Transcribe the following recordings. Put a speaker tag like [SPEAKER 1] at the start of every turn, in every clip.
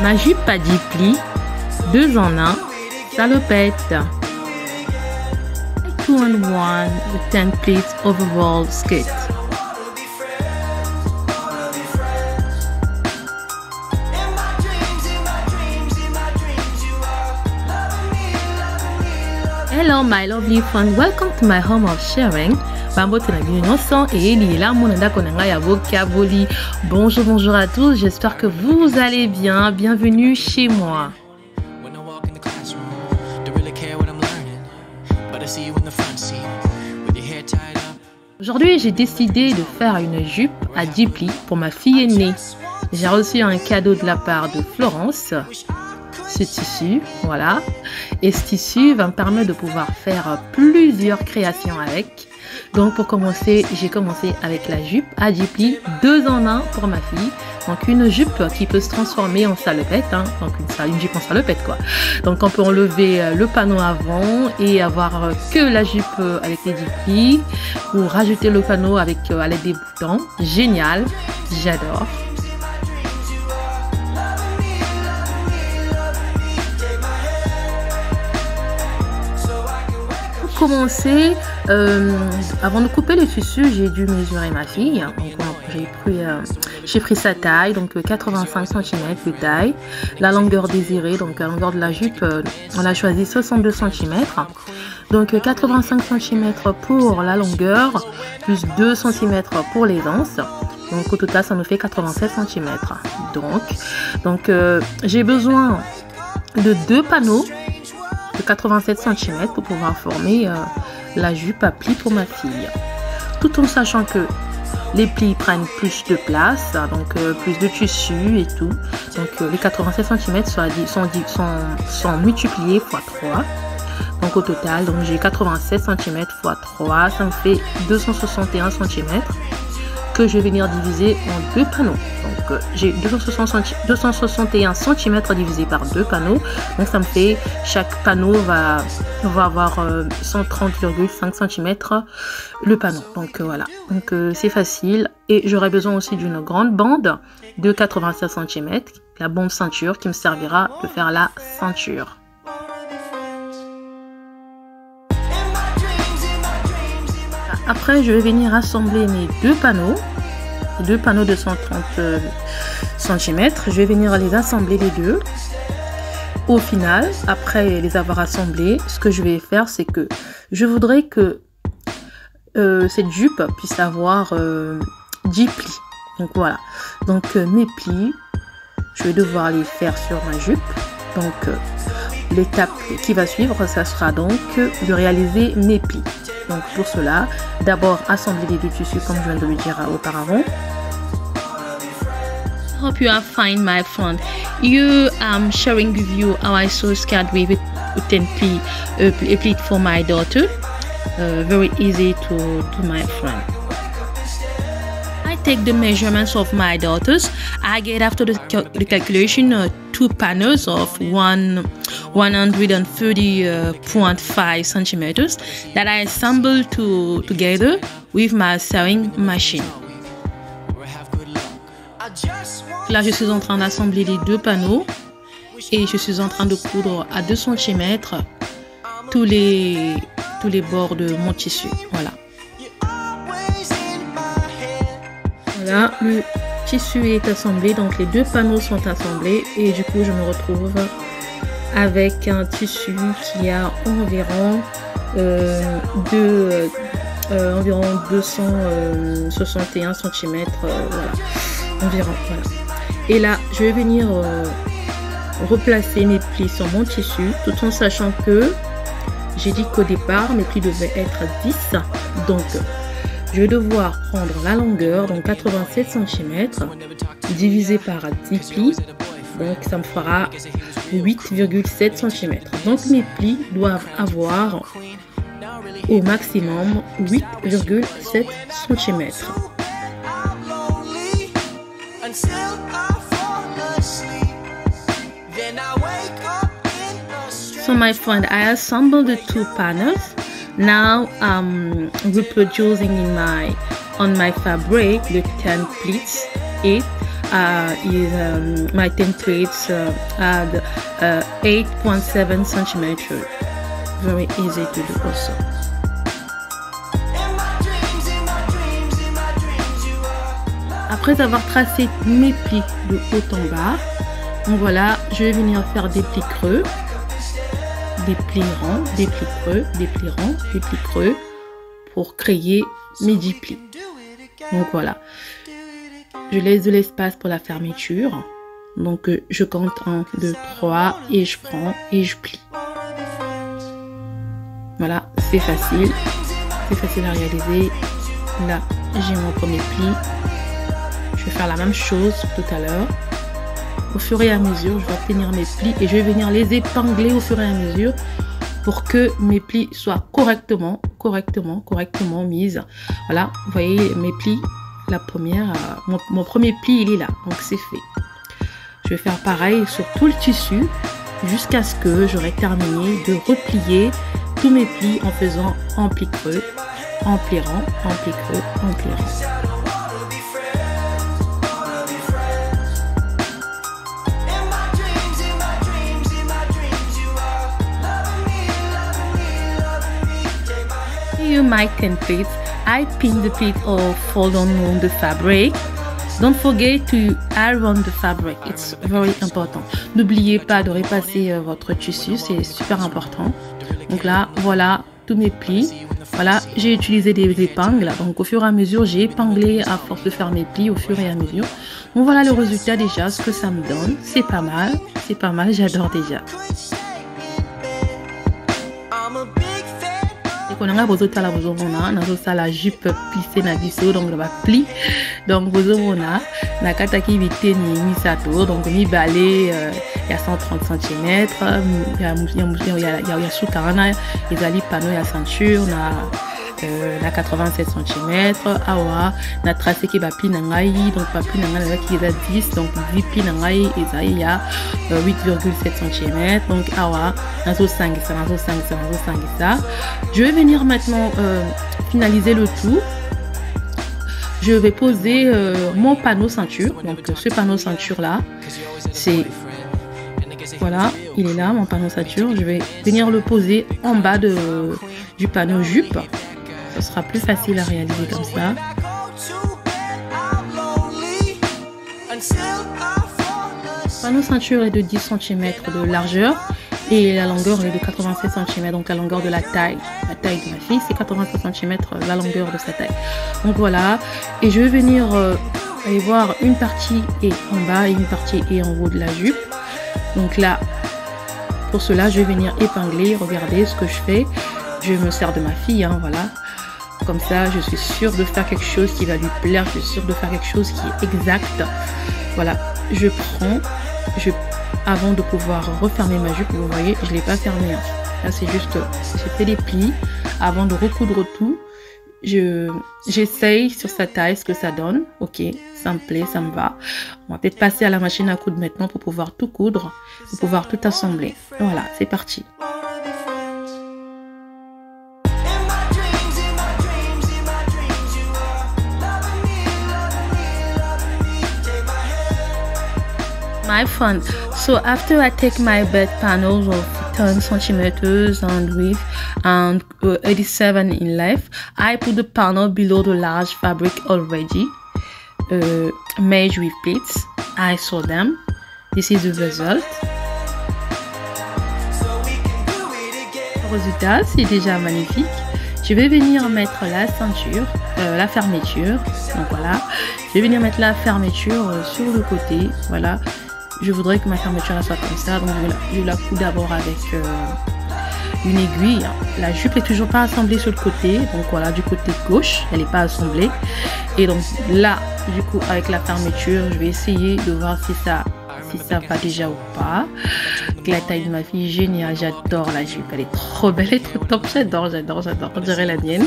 [SPEAKER 1] Ma jupe à 10 plis, 2 en 1, salopette. 2 in 1 with 10 pleats overall skirt. Hello my lovely friend, welcome to my home of sharing. Bonjour à tous, j'espère que vous allez bien. Bienvenue chez moi. Aujourd'hui, j'ai décidé de faire une jupe à 10 plis pour ma fille aînée. J'ai reçu un cadeau de la part de Florence. Ce tissu, voilà. Et ce tissu va me permettre de pouvoir faire plusieurs créations avec. Donc pour commencer, j'ai commencé avec la jupe à 10 plis, 2 en 1 pour ma fille. Donc une jupe qui peut se transformer en salopette, hein. Donc une jupe en salopette quoi. Donc on peut enlever le panneau avant et avoir que la jupe avec les 10 plis, ou rajouter le panneau avec à l'aide des boutons. Génial, j'adore. Commencer, avant de couper le tissu, j'ai dû mesurer ma fille. Donc j'ai pris sa taille, donc 85 cm de taille. La longueur désirée, donc la longueur de la jupe, on a choisi 62 cm. Donc 85 cm pour la longueur, plus 2 cm pour les anses. Donc au total, ça nous fait 87 cm. Donc j'ai besoin de 2 panneaux de 87 cm pour pouvoir former la jupe à plis pour ma fille, tout en sachant que les plis prennent plus de place, donc plus de tissu et tout. Donc les 87 cm sont multipliés x 3. Donc au total, donc j'ai 87 cm x 3, ça me fait 261 cm que je vais venir diviser en 2 panneaux. Donc j'ai 261 cm divisé par 2 panneaux. Donc ça me fait, chaque panneau va avoir 130,5 cm le panneau. Donc voilà, donc c'est facile. Et j'aurai besoin aussi d'une grande bande de 87 cm, la bande ceinture qui me servira de faire la ceinture. Après, je vais venir assembler mes 2 panneaux de 130 cm. Je vais venir les assembler les deux. Au final, après les avoir assemblés, ce que je vais faire, c'est que je voudrais que cette jupe puisse avoir 10 plis. Donc voilà. Donc mes plis, je vais devoir les faire sur ma jupe. Donc l'étape qui va suivre, ça sera donc de réaliser mes plis. Donc pour cela, d'abord assembler les 2 tissus comme je viens de le dire auparavant. Hope you are fine, my friend. I'm sharing with you how I sew skirt with 10 pleat for my daughter. Very easy to do, my friend. I take the measurements of my daughters. I get, after the calculation, 2 panels of 130.5 centimeters that I assemble together with my sewing machine. Là, je suis en train d'assembler les 2 panneaux et je suis en train de coudre à 2 cm tous les bords de mon tissu. Voilà. Voilà, le tissu est assemblé, donc les 2 panneaux sont assemblés et du coup je me retrouve avec un tissu qui a environ 261 cm, voilà, environ, voilà. Et là je vais venir replacer mes plis sur mon tissu, tout en sachant que j'ai dit qu'au départ mes plis devaient être 10, donc je vais devoir prendre la longueur, donc 87 cm, divisé par 10 plis, donc ça me fera 8,7 cm. Donc mes plis doivent avoir au maximum 8,7 cm. So my friend, I assembled the 2 panels. Now I'm reproducing on my fabric the 10 pleats. my templates at 8.7 centimeters. Very easy to do also. Après avoir tracé mes plis de haut en bas, donc voilà, je vais venir faire des plis creux, des plis ronds, des plis creux, des plis ronds, des plis creux pour créer mes 10 plis. Donc voilà, je laisse de l'espace pour la fermeture. Donc je compte 1, 2, 3 et je prends et je plie. Voilà, c'est facile à réaliser. Là, j'ai mon premier pli. Je vais faire la même chose tout à l'heure. Au fur et à mesure, je vais obtenir mes plis et je vais venir les épingler au fur et à mesure pour que mes plis soient correctement mises. Voilà, vous voyez mes plis, la première, mon premier pli, il est là, donc c'est fait. Je vais faire pareil sur tout le tissu jusqu'à ce que j'aurai terminé de replier tous mes plis en faisant en pli creux, en pli rond, en pli creux, en pli rond. My templates, I pin the pleat or fold on the fabric. Don't forget to iron the fabric, it's very important. N'oubliez pas de repasser votre tissu, c'est super important. Donc là, voilà tous mes plis. Voilà, j'ai utilisé des épingles. Donc au fur et à mesure, j'ai épinglé à force de faire mes plis au fur et à mesure. Donc voilà le résultat déjà, ce que ça me donne. C'est pas mal, j'adore déjà. On a la jupe plissée na biso donc va pli donc vous on a na kataki vite ni misato donc mi balai il y a 130 cm il y a sous carana ils ali panneau ya ceinture na 87 cm awa na tracé qui va pli na ngai donc pas pli na ngai qui est à 10 donc 10 pli na ngai et il y a 8,7 cm donc awa nazo 5 ça. Je vais venir maintenant finaliser le tout. Je vais poser mon panneau ceinture. Donc ce panneau ceinture là, c'est voilà, il est là mon panneau ceinture. Je vais venir le poser en bas du panneau jupe. Ce sera plus facile à réaliser comme ça. Le panneau ceinture est de 10 cm de largeur et la longueur est de 87 cm, donc la longueur de la taille de ma fille c'est 87 cm la longueur de sa taille. Donc voilà, et je vais venir aller voir une partie est en bas et une partie est en haut de la jupe. Donc là, pour cela, je vais venir épingler. Regardez ce que je fais. Je me sers de ma fille, hein, voilà. Comme ça, je suis sûre de faire quelque chose qui va lui plaire. Je suis sûre de faire quelque chose qui est exact. Voilà, je prends, avant de pouvoir refermer ma jupe, vous voyez, je ne l'ai pas fermée. Hein. Là, c'est juste, j'ai fait les plis. Avant de recoudre tout, j'essaye sur sa taille ce que ça donne. Ok, ça me plaît, ça me va. On va peut-être passer à la machine à coudre maintenant pour pouvoir tout coudre, pour pouvoir tout assembler. Voilà, c'est parti. My friend, so after I take my bed panels of 10 centimeters and width and 87 in length, I put the panel below the large fabric already made with pleats. I sew them. This is the result. Le résultat, c'est déjà magnifique. Je vais venir mettre la ceinture, la fermeture. Donc voilà, je vais venir mettre la fermeture sur le côté. Voilà. Je voudrais que ma fermeture soit comme ça, donc je la couds d'abord avec une aiguille. La jupe est toujours pas assemblée sur le côté, donc voilà, du côté gauche, elle n'est pas assemblée. Et donc là, du coup, avec la fermeture, je vais essayer de voir si ça va déjà ou pas. La taille de ma fille, génial, j'adore la jupe, elle est trop belle, elle est trop top, j'adore, on dirait la mienne.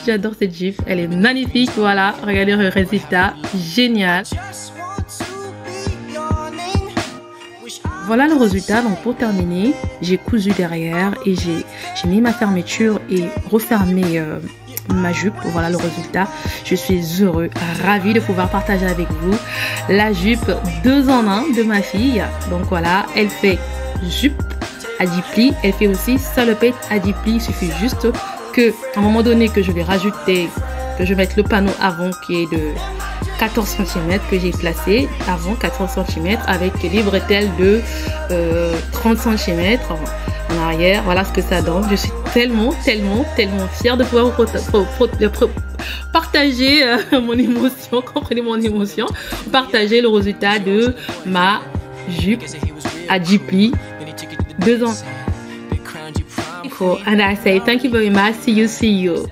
[SPEAKER 1] J'adore cette jupe, elle est magnifique, voilà, regardez le résultat, génial. Voilà le résultat. Donc pour terminer, j'ai cousu derrière et j'ai mis ma fermeture et refermé ma jupe. Voilà le résultat. Je suis heureux, ravie de pouvoir partager avec vous la jupe 2 en 1 de ma fille. Donc voilà, elle fait jupe à 10 plis, elle fait aussi salopette à 10 plis. Il suffit juste que à un moment donné que je vais rajouter, que je mette le panneau avant qui est de 14 cm que j'ai placé avant 14 cm avec les bretelles de 30 cm en arrière. Voilà ce que ça donne. Je suis tellement fière de pouvoir partager mon émotion, comprenez mon émotion, partager le résultat de ma jupe à 10 plis 2 ans. And I say thank you very much. See you.